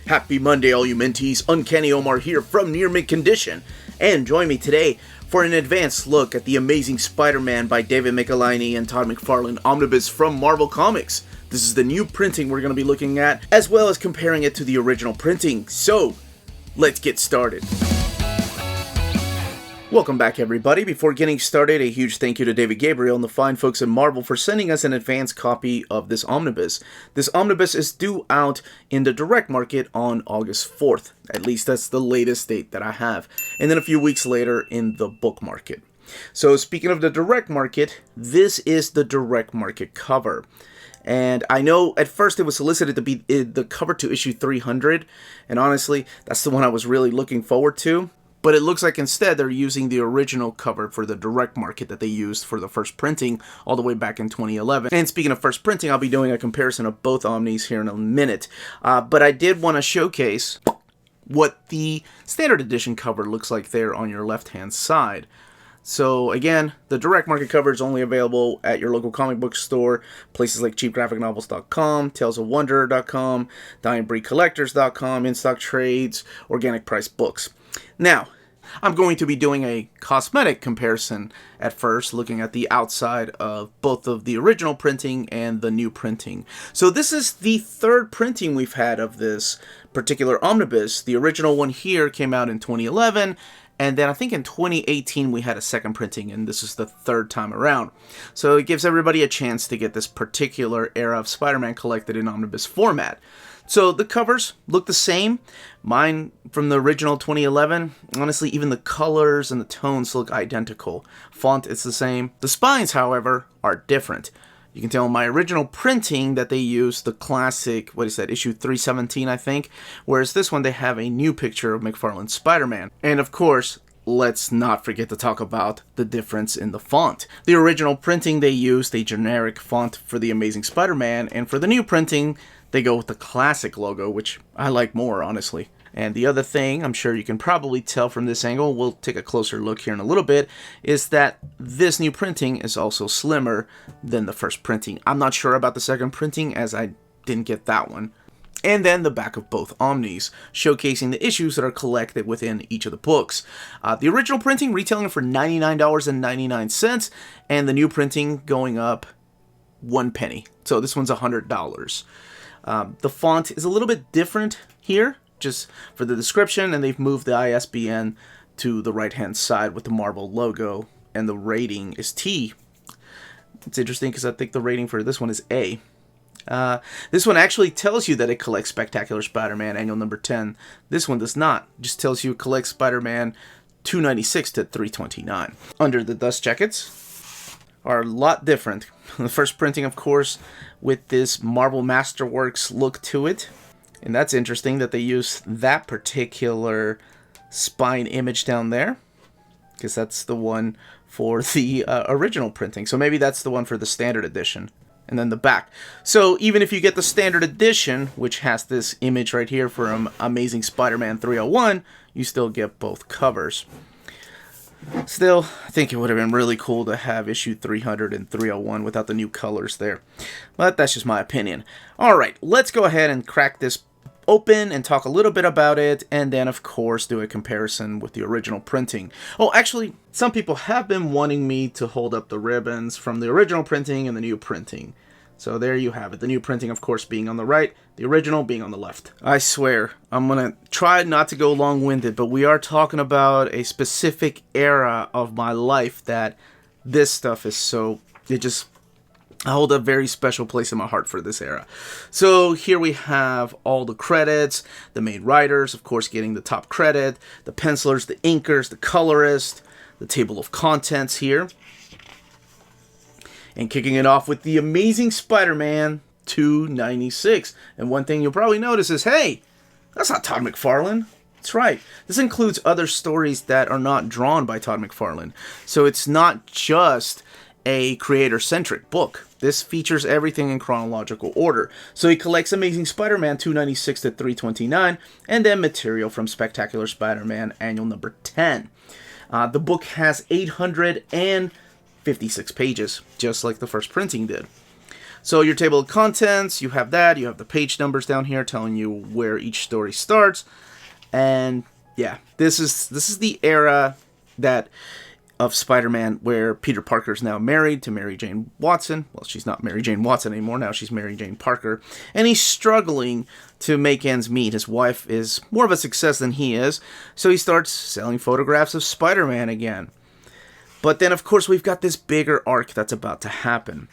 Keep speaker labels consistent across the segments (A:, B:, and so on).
A: Happy Monday, all you mentees. Uncanny Omar here from Near Mint Condition, and join me today for an advanced look at the Amazing Spider-Man by David Michelinie and Todd McFarlane Omnibus from Marvel Comics. This is the new printing we're going to be looking at, as well as comparing it to the original printing. So, let's get started. Welcome back, everybody. Before getting started, a huge thank you to David Gabriel and the fine folks at Marvel for sending us an advanced copy of this omnibus. This omnibus is due out in the direct market on August 4th. At least that's the latest date that I have. And then a few weeks later in the book market. So speaking of the direct market, this is the direct market cover. And I know at first it was solicited to be the cover to issue 300. And honestly, that's the one I was really looking forward to. But it looks like instead they're using the original cover for the direct market that they used for the first printing all the way back in 2011. And speaking of first printing, I'll be doing a comparison of both Omnis here in a minute. But I did want to showcase what the standard edition cover looks like there on your left-hand side. So again, the direct market cover is only available at your local comic book store, places like cheapgraphicnovels.com, talesofwonder.com, dyingbreedcollectors.com, in-stock trades, organic price books. Now, I'm going to be doing a cosmetic comparison at first, looking at the outside of both of the original printing and the new printing. So this is the third printing we've had of this particular omnibus. The original one here came out in 2011, and then I think in 2018 we had a second printing, and this is the third time around. So it gives everybody a chance to get this particular era of Spider-Man collected in omnibus format. So the covers look the same. Mine from the original 2011, honestly, even the colors and the tones look identical. Font is the same. The spines, however, are different. You can tell in my original printing that they used the classic, what is that, issue 317, I think. Whereas this one, they have a new picture of McFarlane's Spider-Man. And of course, let's not forget to talk about the difference in the font. The original printing, they used a generic font for the Amazing Spider-Man, and for the new printing, they go with the classic logo, which I like more, honestly. And the other thing, I'm sure you can probably tell from this angle, we'll take a closer look here in a little bit, is that this new printing is also slimmer than the first printing. I'm not sure about the second printing, as I didn't get that one. And then the back of both Omnis, showcasing the issues that are collected within each of the books. The original printing retailing for $99.99, and the new printing going up 1 penny. So this one's $100. The font is a little bit different here, just for the description, and they've moved the ISBN to the right-hand side with the Marvel logo, and the rating is T. It's interesting because I think the rating for this one is A. This one actually tells you that it collects Spectacular Spider-Man Annual number 10. This one does not. It just tells you it collects Spider-Man 296 to 329. Under the dust jackets are a lot different. The first printing, of course, with this Marvel Masterworks look to it. And that's interesting that they use that particular spine image down there, because that's the one for the original printing. So maybe that's the one for the standard edition. And then the back. So even if you get the standard edition, which has this image right here from Amazing Spider-Man 301, you still get both covers. Still, I think it would have been really cool to have issue 300 and 301 without the new colors there. But that's just my opinion. Alright, let's go ahead and crack this open and talk a little bit about it, and then of course do a comparison with the original printing. Oh, actually, some people have been wanting me to hold up the ribbons from the original printing and the new printing. So there you have it. The new printing, of course, being on the right, the original being on the left. I swear, I'm going to try not to go long-winded, but we are talking about a specific era of my life that this stuff is so... I hold a very special place in my heart for this era. So here we have all the credits, the main writers, of course, getting the top credit, the pencilers, the inkers, the colorist, the table of contents here. And kicking it off with the Amazing Spider-Man 296. And one thing you'll probably notice is, hey, that's not Todd McFarlane. That's right. This includes other stories that are not drawn by Todd McFarlane. So it's not just a creator-centric book. This features everything in chronological order. So he collects Amazing Spider-Man 296 to 329, and then material from Spectacular Spider-Man Annual number 10. The book has 856 pages, just like the first printing did. So your table of contents, you have that. You have the page numbers down here telling you where each story starts. And yeah, this is the era that of Spider-Man where Peter Parker is now married to Mary Jane Watson. Well, she's not Mary Jane Watson anymore. Now she's Mary Jane Parker. And he's struggling to make ends meet. His wife is more of a success than he is. So he starts selling photographs of Spider-Man again. But then, of course, we've got this bigger arc that's about to happen.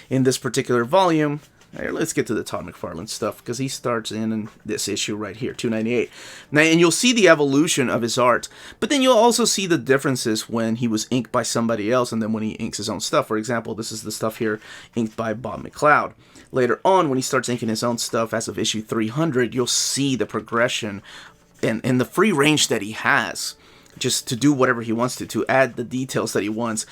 A: In this particular volume, let's get to the Todd McFarlane stuff, because he starts in this issue right here, 298. Now, and you'll see the evolution of his art, but then you'll also see the differences when he was inked by somebody else and then when he inks his own stuff. For example, this is the stuff here inked by Bob McLeod. Later on, when he starts inking his own stuff as of issue 300, you'll see the progression and the free range that he has just to do whatever he wants to add the details that he wants.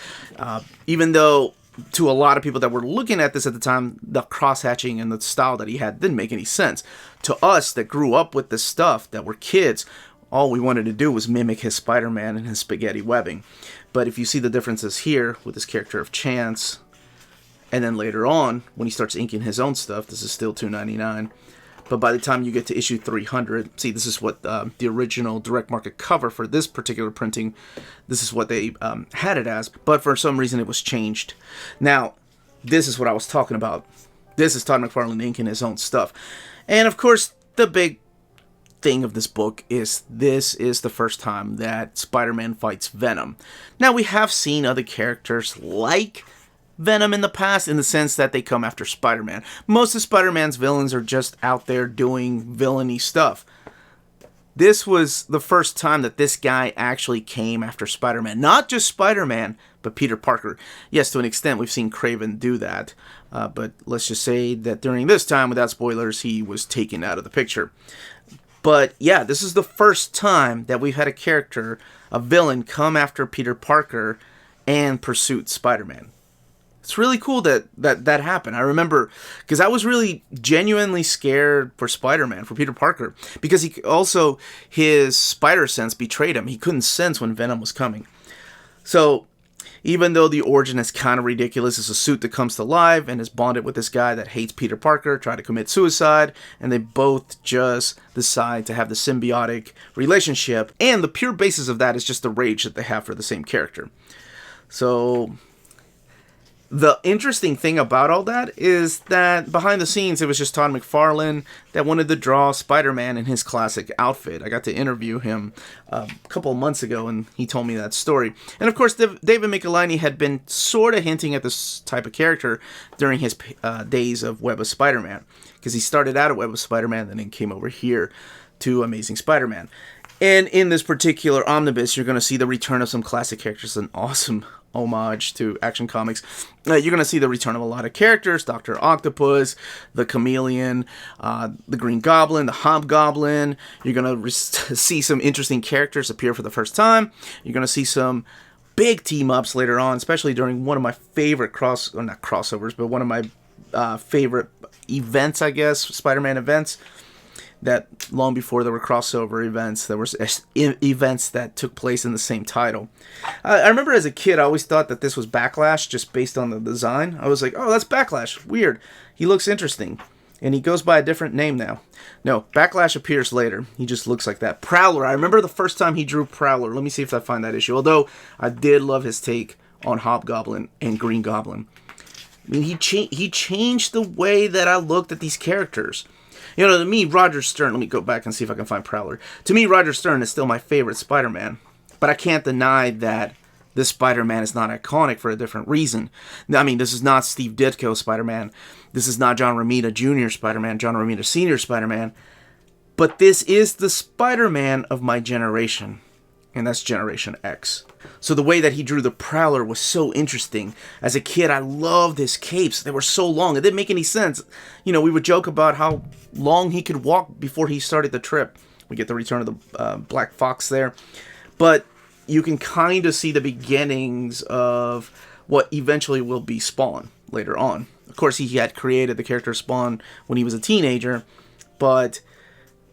A: Even though to a lot of people that were looking at this at the time, the cross-hatching and the style that he had didn't make any sense. To us that grew up with this stuff, that were kids, all we wanted to do was mimic his Spider-Man and his spaghetti webbing. But if you see the differences here with this character of Chance, and then later on, when he starts inking his own stuff, this is still $2.99. But by the time you get to issue 300, see, this is what the original direct market cover for this particular printing, this is what they had it as. But for some reason, it was changed. Now, this is what I was talking about. This is Todd McFarlane inking his own stuff. And of course, the big thing of this book is this is the first time that Spider-Man fights Venom. Now, we have seen other characters like Venom in the past, in the sense that they come after Spider-Man. Most of Spider-Man's villains are just out there doing villainy stuff. This was the first time that this guy actually came after Spider-Man. Not just Spider-Man, but Peter Parker. Yes, to an extent, we've seen Craven do that. But let's just say that during this time, without spoilers, he was taken out of the picture. But yeah, this is the first time that we've had a character, a villain, come after Peter Parker and pursue Spider-Man. It's really cool that happened. I remember, because I was really genuinely scared for Spider-Man, for Peter Parker, because he also, his spider sense betrayed him. He couldn't sense when Venom was coming. So, even though the origin is kind of ridiculous, it's a suit that comes to life and is bonded with this guy that hates Peter Parker, try to commit suicide, and they both just decide to have the symbiotic relationship, and the pure basis of that is just the rage that they have for the same character. So the interesting thing about all that is that behind the scenes, it was just Todd McFarlane that wanted to draw Spider-Man in his classic outfit. I got to interview him a couple of months ago, and he told me that story. And of course, David Michelinie had been sort of hinting at this type of character during his days of Web of Spider-Man, because he started out at Web of Spider-Man and then came over here to Amazing Spider-Man. And in this particular omnibus, you're going to see the return of some classic characters, an awesome homage to Action Comics. You're going to see the return of a lot of characters: Dr. Octopus, the Chameleon, the Green Goblin, the Hobgoblin. You're going to see some interesting characters appear for the first time. You're going to see some big team-ups later on, especially during one of my favorite not crossovers, but one of my favorite events, I guess, Spider-Man events. That long before there were crossover events, there was events that took place in the same title. I remember as a kid, I always thought that this was Backlash just based on the design. I was like, oh, that's Backlash. Weird. He looks interesting. And he goes by a different name now. No, Backlash appears later. He just looks like that. Prowler. I remember the first time he drew Prowler. Let me see if I find that issue. Although, I did love his take on Hobgoblin and Green Goblin. I mean, he changed the way that I looked at these characters. You know, to me, Roger Stern, let me go back and see if I can find Prowler. To me, Roger Stern is still my favorite Spider-Man. But I can't deny that this Spider-Man is not iconic for a different reason. I mean, this is not Steve Ditko Spider-Man. This is not John Romita Jr. Spider-Man, John Romita Sr. Spider-Man. But this is the Spider-Man of my generation. And that's Generation X. So the way that he drew the Prowler was so interesting. As a kid, I loved his capes. They were so long. It didn't make any sense. You know, we would joke about how long he could walk before he started the trip. We get the return of the Black Fox there. But you can kind of see the beginnings of what eventually will be Spawn later on. Of course, he had created the character Spawn when he was a teenager. But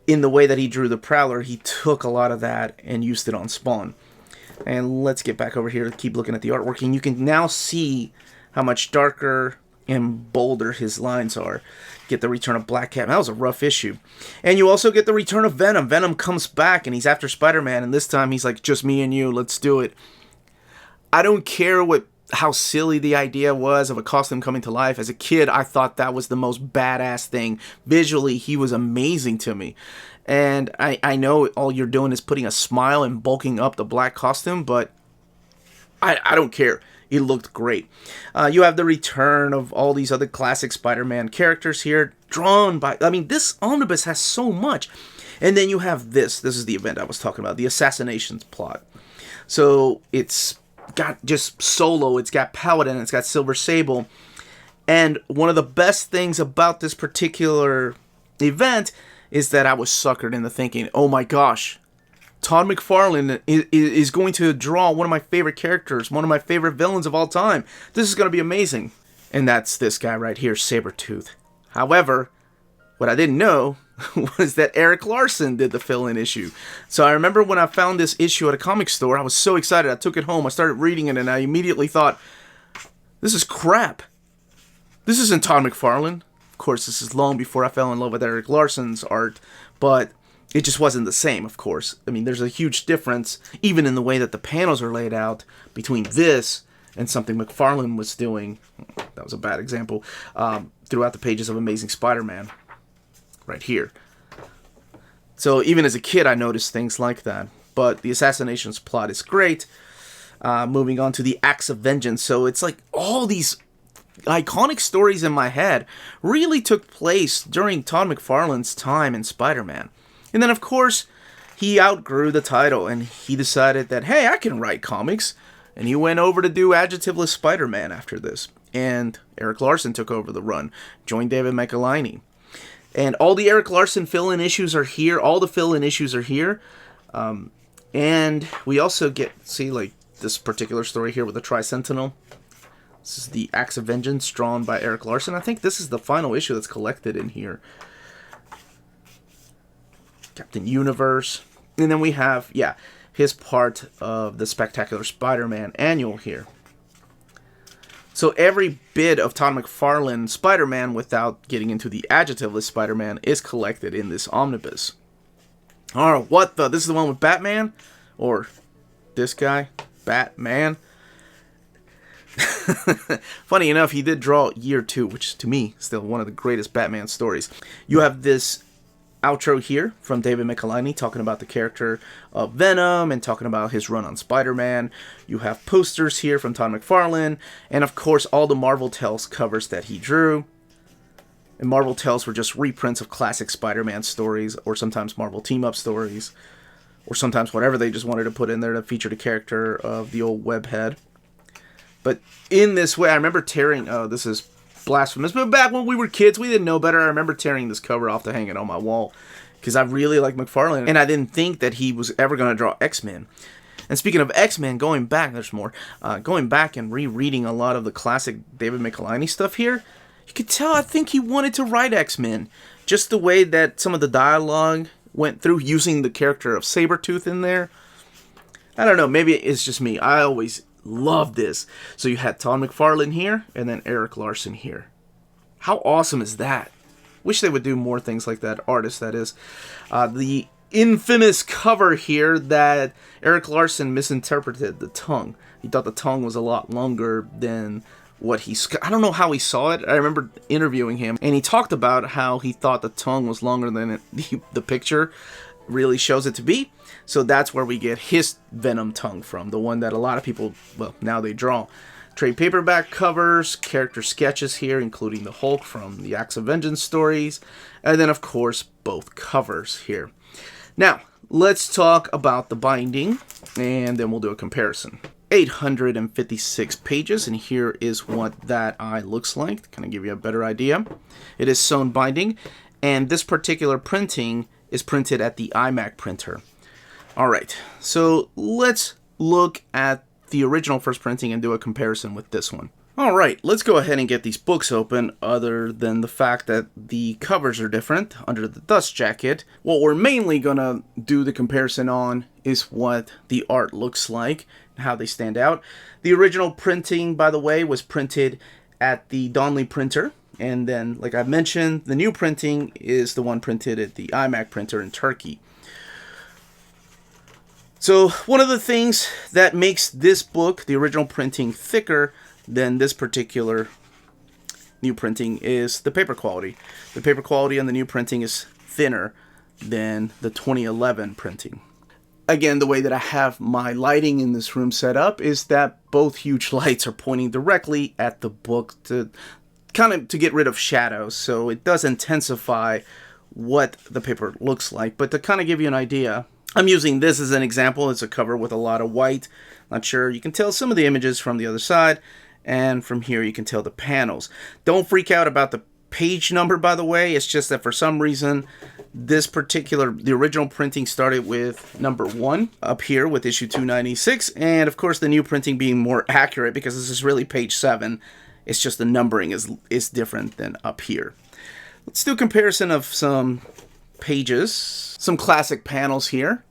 A: in the way that he drew the Prowler, he took a lot of that and used it on Spawn. And let's get back over here to keep looking at the artwork. And you can now see how much darker and bolder his lines are. Get the return of Black Cat. That was a rough issue. And you also get the return of Venom. Venom comes back and he's after Spider-Man, and this time he's like, just me and you, let's do it. I don't care how silly the idea was of a costume coming to life. As a kid, I thought that was the most badass thing. Visually, he was amazing to me. And I know all you're doing is putting a smile and bulking up the black costume, but I don't care. It looked great. You have the return of all these other classic Spider-Man characters here, drawn by... I mean, this omnibus has so much. And then you have this. This is the event I was talking about, the assassinations plot. So it's got just Solo, it's got Paladin, it's got Silver Sable. And one of the best things about this particular event is that I was suckered into thinking, oh my gosh, Todd McFarlane is going to draw one of my favorite characters, one of my favorite villains of all time. This is going to be amazing. And that's this guy right here, Sabretooth. However, what I didn't know was that Eric Larson did the fill-in issue. So I remember when I found this issue at a comic store, I was so excited. I took it home, I started reading it, and I immediately thought, this is crap. This isn't Todd McFarlane. Of course, this is long before I fell in love with Eric Larson's art, but it just wasn't the same, of course. I mean, there's a huge difference, even in the way that the panels are laid out, between this and something McFarlane was doing. That was a bad example. Throughout the pages of Amazing Spider-Man. Right here. So even as a kid, I noticed things like that. But the assassinations plot is great. Moving on to the Acts of Vengeance. So it's like all these iconic stories in my head really took place during Todd McFarlane's time in Spider-Man. And then, of course, he outgrew the title, and he decided that, hey, I can write comics. And he went over to do Adjectiveless Spider-Man after this. And Eric Larson took over the run, joined David Michelinie. And all the Eric Larson fill-in issues are here. All the fill-in issues are here. And we also get, see, like, this particular story here with the Tri-Sentinel. This is the Acts of Vengeance, drawn by Eric Larson. I think this is the final issue that's collected in here. Captain Universe. And then we have, yeah, his part of the Spectacular Spider-Man annual here. So every bit of Todd McFarlane Spider-Man, without getting into the Adjectiveless Spider-Man, is collected in this omnibus. Oh, what the? This is the one with Batman? Or this guy? Batman? Funny enough, he did draw Year 2, which to me is still one of the greatest Batman stories. You have this outro here from David Michelinie talking about the character of Venom and talking about his run on Spider-Man. You have posters here from Todd McFarlane, and of course all the Marvel Tales covers that he drew. And Marvel Tales were just reprints of classic Spider-Man stories, or sometimes Marvel team-up stories, or sometimes whatever they just wanted to put in there to feature the character of the old webhead. But in this way, I remember tearing, oh, this is blasphemous, but back when we were kids, we didn't know better. I remember tearing this cover off to hang it on my wall, because I really like McFarlane, and I didn't think that he was ever going to draw X-Men. And speaking of X-Men, going back, there's more, going back and rereading a lot of the classic David Michelinie stuff here, you could tell I think he wanted to write X-Men. Just the way that some of the dialogue went through, using the character of Sabretooth in there. I don't know, maybe it's just me. I always love this. So you had Todd McFarlane here, and then Eric Larson here. How awesome is that? Wish they would do more things like that. Artist, that is. The infamous cover here that Eric Larson misinterpreted the tongue. He thought the tongue was a lot longer than what he... I don't know how he saw it. I remember interviewing him, and he talked about how he thought the tongue was longer than the picture really shows it to be. So that's where we get his Venom tongue from, the one that a lot of people, well, now they draw. Trade paperback covers, character sketches here, including the Hulk from the Acts of Vengeance stories, and then, of course, both covers here. Now, let's talk about the binding, and then we'll do a comparison. 856 pages, and here is what that eye looks like, to kind of give you a better idea. It is sewn binding, and this particular printing is printed at the iMac printer. Alright, so let's look at the original first printing and do a comparison with this one. Alright, let's go ahead and get these books open, other than the fact that the covers are different under the dust jacket. What we're mainly going to do the comparison on is what the art looks like, and how they stand out. The original printing, by the way, was printed at the Donley printer. And then, like I mentioned, the new printing is the one printed at the iMac printer in Turkey. So one of the things that makes this book, the original printing, thicker than this particular new printing is the paper quality. The paper quality on the new printing is thinner than the 2011 printing. Again, the way that I have my lighting in this room set up is that both huge lights are pointing directly at the book to get rid of shadows, so it does intensify what the paper looks like. But to kind of give you an idea, I'm using this as an example. It's a cover with a lot of white. Not sure you can tell some of the images from the other side, and from here you can tell the panels. Don't freak out about the page number, by the way. It's just that for some reason the original printing started with number 1 up here with issue 296, and of course the new printing being more accurate because this is really page 7. It's just the numbering is different than up here. Let's do a comparison of some pages, some classic panels here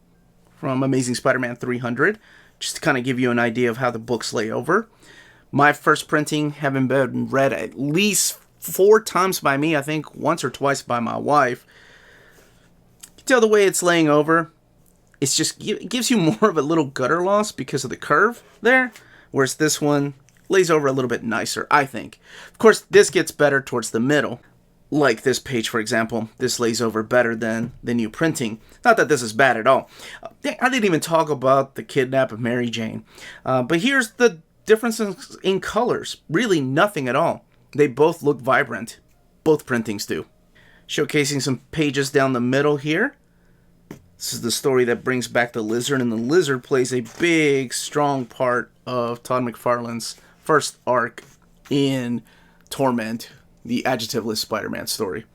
A: from Amazing Spider-Man 300, just to kind of give you an idea of how the books lay over. My first printing having been read at least 4 times by me, I think once or twice by my wife. You can tell the way it's laying over, it gives you more of a little gutter loss because of the curve there, whereas this one lays over a little bit nicer, I think. Of course, this gets better towards the middle. Like this page, for example, this lays over better than the new printing. Not that this is bad at all. I didn't even talk about the kidnap of Mary Jane. But here's the differences in colors. Really nothing at all. They both look vibrant. Both printings do. Showcasing some pages down the middle here. This is the story that brings back the Lizard, and the Lizard plays a big, strong part of Todd McFarlane's first arc in Torment, the adjectiveless Spider-Man story.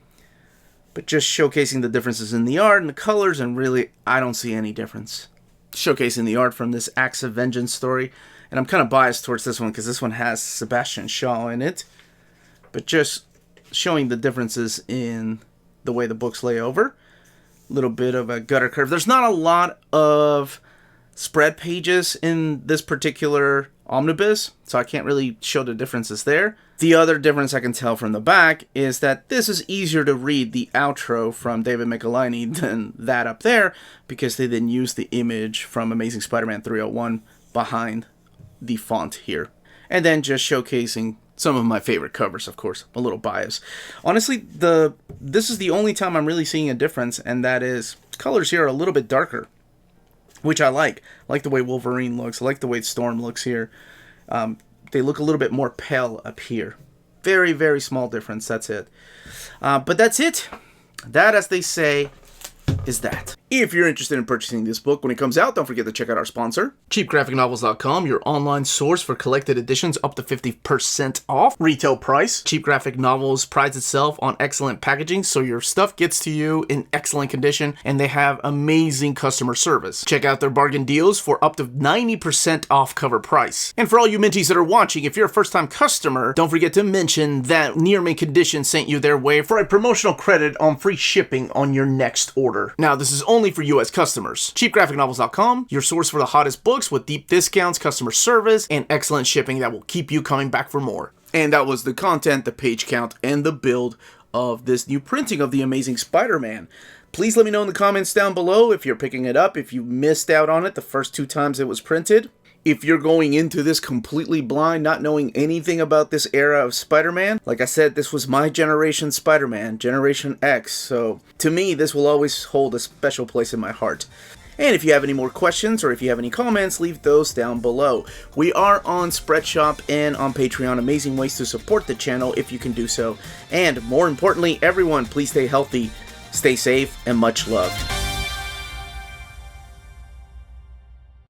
A: But just showcasing the differences in the art and the colors, and really, I don't see any difference. Showcasing the art from this Acts of Vengeance story, and I'm kind of biased towards this one because this one has Sebastian Shaw in it. But just showing the differences in the way the books lay over. A little bit of a gutter curve. There's not a lot of spread pages in this particular omnibus, so I can't really show the differences there. The other difference I can tell from the back is that this is easier to read the outro from David Michelinie than that up there, because they then use the image from Amazing Spider-Man 301 behind the font here. And then just showcasing some of my favorite covers, of course. A little biased. Honestly, this is the only time I'm really seeing a difference, and that is colors here are a little bit darker, which I like. I like the way Wolverine looks. I like the way Storm looks here. They look a little bit more pale up here. Very, very small difference. That's it. But that's it. That, as they say, is that. If you're interested in purchasing this book when it comes out, don't forget to check out our sponsor, cheapgraphicnovels.com, your online source for collected editions up to 50% off retail price. Cheap Graphic Novels prides itself on excellent packaging, so your stuff gets to you in excellent condition, and they have amazing customer service. Check out their bargain deals for up to 90% off cover price. And for all you Minties that are watching, if you're a first-time customer, don't forget to mention that Near Mint Condition sent you their way for a promotional credit on free shipping on your next order. Now, this is only for U.S. customers. cheapgraphicnovels.com, your source for the hottest books with deep discounts, customer service, and excellent shipping that will keep you coming back for more. And that was the content, the page count, and the build of this new printing of The Amazing Spider-Man. Please let me know in the comments down below if you're picking it up, if you missed out on it the first 2 times it was printed. If you're going into this completely blind, not knowing anything about this era of Spider-Man, like I said, this was my generation Spider-Man, Generation X, so to me, this will always hold a special place in my heart. And if you have any more questions or if you have any comments, leave those down below. We are on Spreadshop and on Patreon, amazing ways to support the channel if you can do so. And more importantly, everyone, please stay healthy, stay safe, and much love.